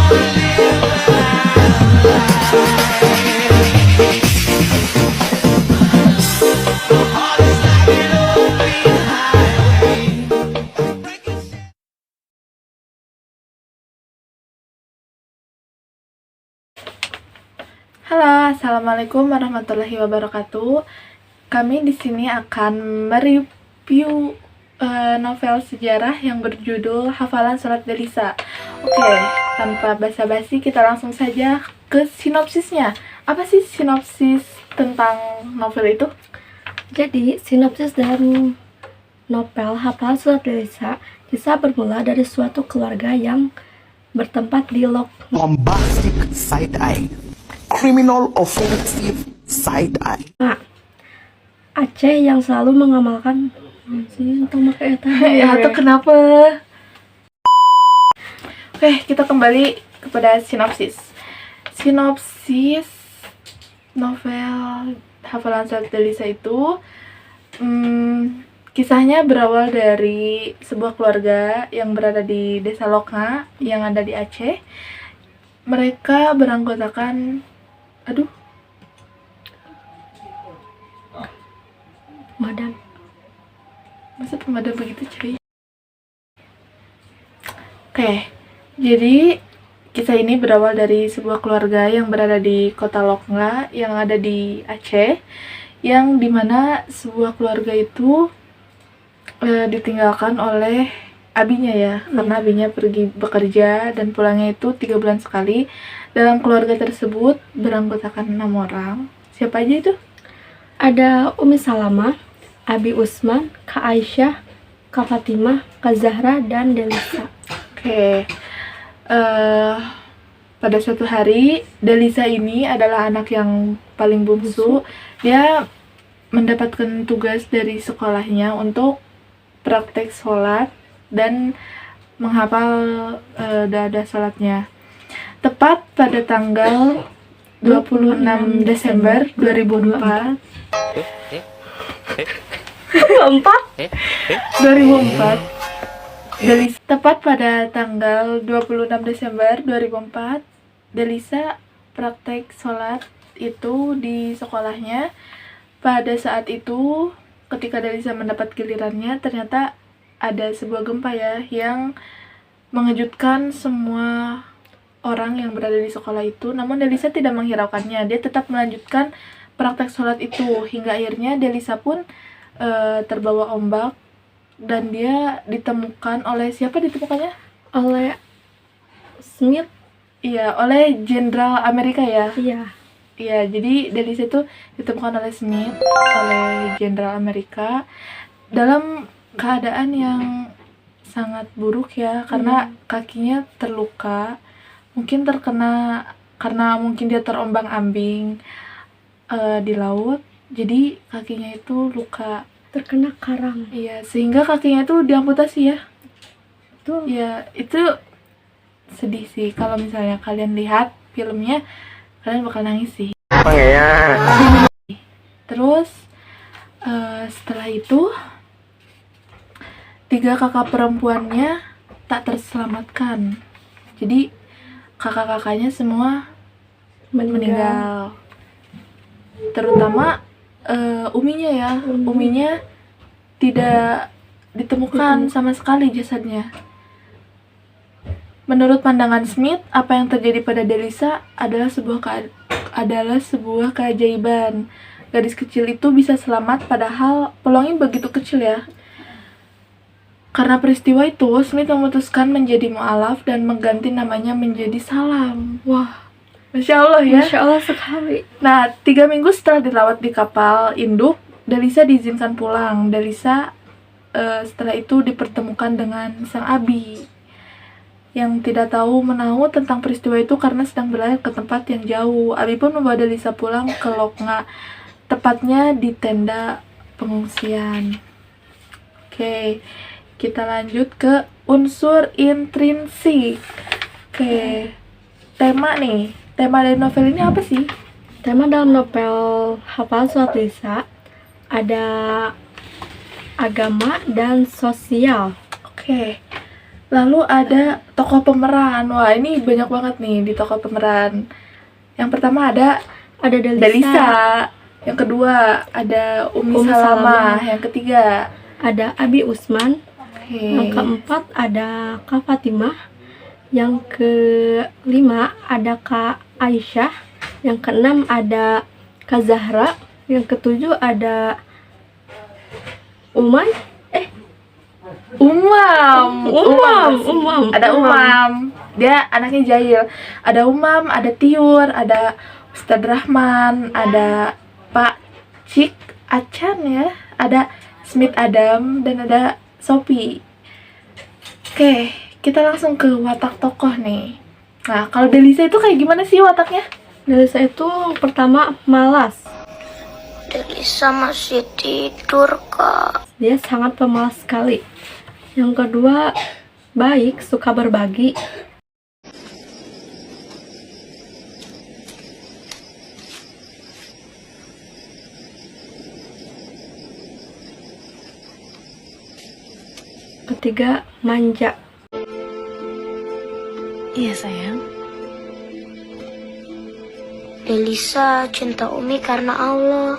Halo, assalamualaikum warahmatullahi wabarakatuh. Kami di sini akan mereview novel sejarah yang berjudul Hafalan Surat Delisa. Oke, tanpa basa-basi kita langsung saja ke sinopsisnya. Apa sih sinopsis tentang novel itu? Jadi, sinopsis dari novel Hafalan Surat Delisa kisah bermula dari suatu keluarga yang bertempat di Bombastic side-eye, criminal offensive side-eye. Aceh yang selalu mengamalkan Atau kenapa? Oke, kita kembali kepada sinopsis. Sinopsis novel Hafalan Surat Delisa itu kisahnya berawal dari sebuah keluarga yang berada di Desa Lokna yang ada di Aceh. Mereka beranggotakan Madam. Masa pemadam begitu cuy? Oke, jadi kisah ini berawal dari sebuah keluarga yang berada di kota Lokna yang ada di Aceh, yang dimana sebuah keluarga itu ditinggalkan oleh abinya ya, karena abinya pergi bekerja dan pulangnya itu 3 bulan sekali. Dalam keluarga tersebut beranggotakan 6 orang. Siapa aja itu? Ada Umi Salamah, Abi Usman, Kak Aisyah, Kak Fatimah, Kak Zahra, dan Delisa. Oke. Pada suatu hari, Delisa ini adalah anak yang paling bungsu. Dia mendapatkan tugas dari sekolahnya untuk praktek sholat dan menghafal dada sholatnya. Tepat pada tanggal 26 Desember 2004. 2004. Tepat pada tanggal 26 Desember 2004, Delisa praktek sholat itu di sekolahnya. Pada saat itu, ketika Delisa mendapat gilirannya, ternyata ada sebuah gempa ya, yang mengejutkan semua orang yang berada di sekolah itu. Namun Delisa tidak menghiraukannya, dia tetap melanjutkan praktek sholat itu. Hingga akhirnya Delisa pun terbawa ombak dan dia ditemukan oleh siapa ditemukannya? Oleh Smith. Iya, oleh Jenderal Amerika ya. Iya. Iya, jadi Delisa itu ditemukan oleh Smith, oleh Jenderal Amerika dalam keadaan yang sangat buruk ya, karena kakinya terluka, mungkin terkena karena mungkin dia terombang-ambing di laut, jadi kakinya itu luka, Terkena karang. iya, sehingga kakinya itu diamputasi ya. Itu Ya, itu sedih sih. Kalau misalnya kalian lihat filmnya, kalian bakal nangis sih. Terus setelah itu 3 kakak perempuannya tak terselamatkan. Jadi kakak-kakaknya semua meninggal. Terutama uminya ya. Uminya tidak ditemukan sama sekali jasadnya. Menurut pandangan Smith, apa yang terjadi pada Delisa adalah sebuah keajaiban. Gadis kecil itu bisa selamat padahal peluangnya begitu kecil ya. Karena peristiwa itu, Smith memutuskan menjadi mu'alaf dan mengganti namanya menjadi Salam. Wah, Masya Allah ya. Masya Allah sekali. Nah, 3 minggu setelah dirawat di kapal induk, Delisa diizinkan pulang. Delisa setelah itu dipertemukan dengan sang abi yang tidak tahu menahu tentang peristiwa itu karena sedang berlayar ke tempat yang jauh. Abi pun membawa Delisa pulang ke Lokna, tepatnya di tenda pengungsian. Oke, kita lanjut ke unsur intrinsik. Oke, tema dari novel ini apa sih? Tema dalam novel Hafalan Surat Delisa ada agama dan sosial. Oke, Lalu ada tokoh pemeran. Wah, ini banyak banget nih di tokoh pemeran. Yang pertama ada Ada Delisa, Delisa. Yang kedua ada Umi Umi Salamah. Salamah. Yang ketiga, ada Abi Usman. Yang oke. keempat ada Kak Fatimah. Yang kelima ada Kak Aisyah. Yang keenam ada Kak Zahra. Yang ketujuh ada Umay. Umam. Ada Umam. Dia anaknya jahil. Ada Umam, ada Tiur, ada Ustadz Rahman, ada Pak Cik Acan ya, ada Smith Adam, dan ada Sophie. Oke, kita langsung ke watak tokoh nih. Nah, kalau Delisa itu kayak gimana sih wataknya? Delisa itu pertama malas. Delisa masih tidur, Kak. Dia sangat pemalas sekali. Yang kedua, baik, suka berbagi. Ketiga, manja. Iya sayang. Delisa cinta Umi karena Allah.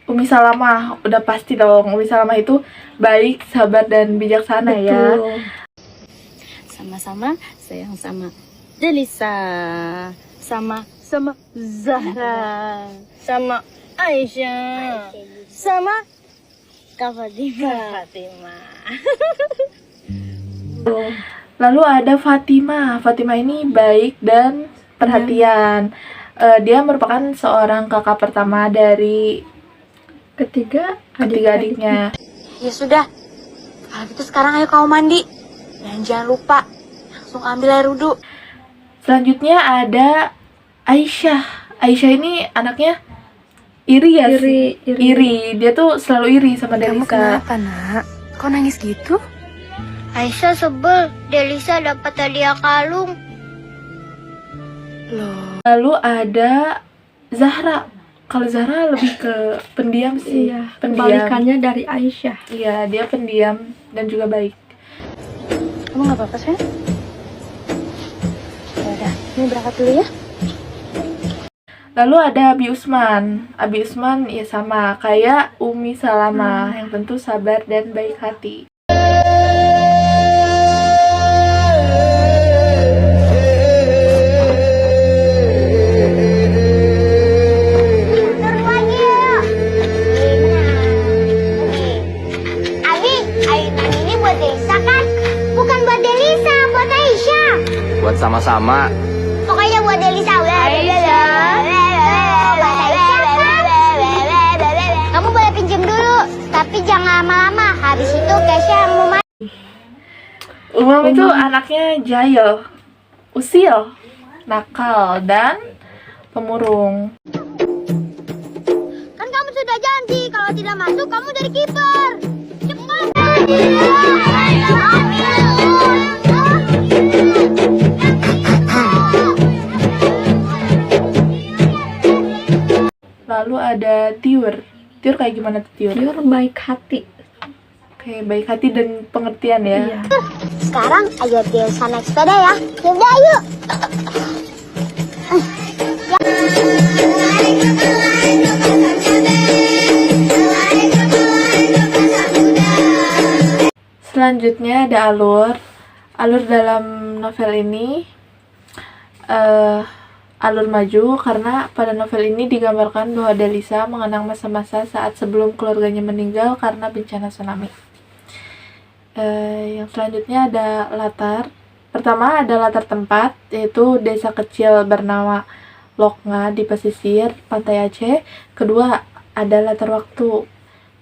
Umi Salamah, udah pasti dong. Umi Salamah itu baik, sabar, dan bijaksana ya. Betul. Sama-sama sayang sama Delisa, sama Zahra, sama Aisyah, sama Kak Fatimah. Lalu ada Fatimah. Fatimah ini baik dan perhatian. Dia merupakan seorang kakak pertama dari Ketiga, ketiga adiknya. Ya sudah, kalau gitu sekarang ayo kamu mandi. Dan jangan lupa, langsung ambil air wudhu. Selanjutnya ada Aisyah. Aisyah ini anaknya iri ya sih? Iri. Dia tuh selalu iri sama Kamu Delisa. kenapa nak? Kok nangis gitu? Aisyah sebel, Delisa dapat hadiah kalung. Loh, Lalu ada Zahra. Kalau Zahra lebih ke pendiam sih. Iya, Pendiam. kebalikannya dari Aisyah. Iya, dia pendiam dan juga baik. kamu nggak apa-apa sayang? Ya udah, ini berangkat dulu ya. Lalu ada Abi Usman. Abi Usman ya sama kayak Umi Salamah yang tentu sabar dan baik hati. Abi, ayunan ini buat Delisa kan? Bukan buat Delisa, buat Aisyah. Buat sama-sama. Pokoknya buat Delisa. Kamu boleh pinjam dulu, tapi jangan lama-lama. Habis itu Kesha yang mau main. Umam itu anaknya jahil, usil, nakal, dan pemurung. Kan kamu sudah janji kalau tidak masuk kamu dari kiper. Cepat. Lalu ada Tiur. Tiur kayak gimana tuh Tiur? Tiur baik hati. Oke, baik hati dan pengertian ya. Iya. Sekarang ayo Delisa naik sepeda ya. Yaudah yuk. Selanjutnya ada Alur. Alur dalam novel ini alur maju karena pada novel ini digambarkan bahwa Delisa mengenang masa-masa saat sebelum keluarganya meninggal karena bencana tsunami. Yang selanjutnya ada latar. Pertama ada latar tempat, yaitu desa kecil bernama Loknga di pesisir pantai Aceh. Kedua ada latar waktu,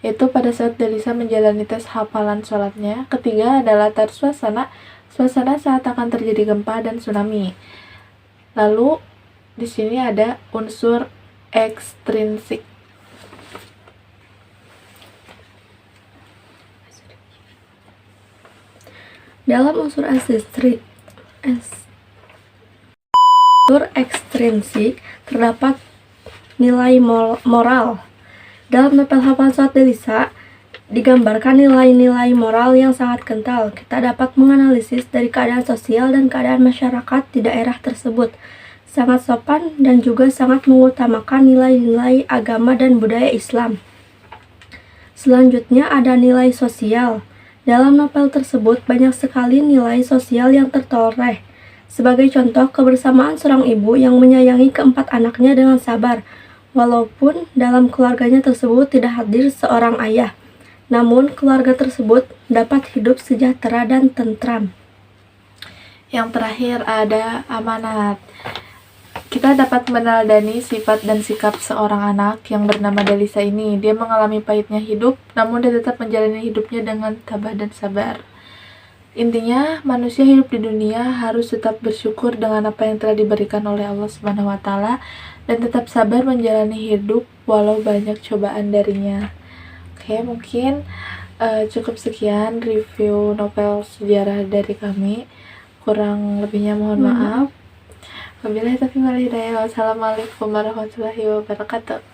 yaitu pada saat Delisa menjalani tes hafalan sholatnya. Ketiga ada latar suasana saat akan terjadi gempa dan tsunami. Lalu di sini ada unsur ekstrinsik. Dalam unsur unsur ekstrinsik terdapat nilai moral. Dalam novel Hafal Sholat Delisa digambarkan nilai-nilai moral yang sangat kental. Kita dapat menganalisis dari keadaan sosial dan keadaan masyarakat di daerah tersebut. Sangat sopan dan juga sangat mengutamakan nilai-nilai agama dan budaya Islam. Selanjutnya ada nilai sosial. Dalam novel tersebut banyak sekali nilai sosial yang tertoreh. Sebagai contoh, kebersamaan seorang ibu yang menyayangi keempat anaknya dengan sabar, walaupun dalam keluarganya tersebut tidak hadir seorang ayah. Namun, keluarga tersebut dapat hidup sejahtera dan tentram. Yang terakhir ada amanat. Kita dapat meneladani sifat dan sikap seorang anak yang bernama Delisa ini. Dia mengalami pahitnya hidup, namun dia tetap menjalani hidupnya dengan tabah dan sabar. Intinya, manusia hidup di dunia harus tetap bersyukur dengan apa yang telah diberikan oleh Allah Subhanahu wa Ta'ala dan tetap sabar menjalani hidup walau banyak cobaan darinya. Oke, mungkin cukup sekian review novel sejarah dari kami. Kurang lebihnya mohon maaf. Wabillahi taufiq wal hidayah. Wassalamualaikum warahmatullahi wabarakatuh.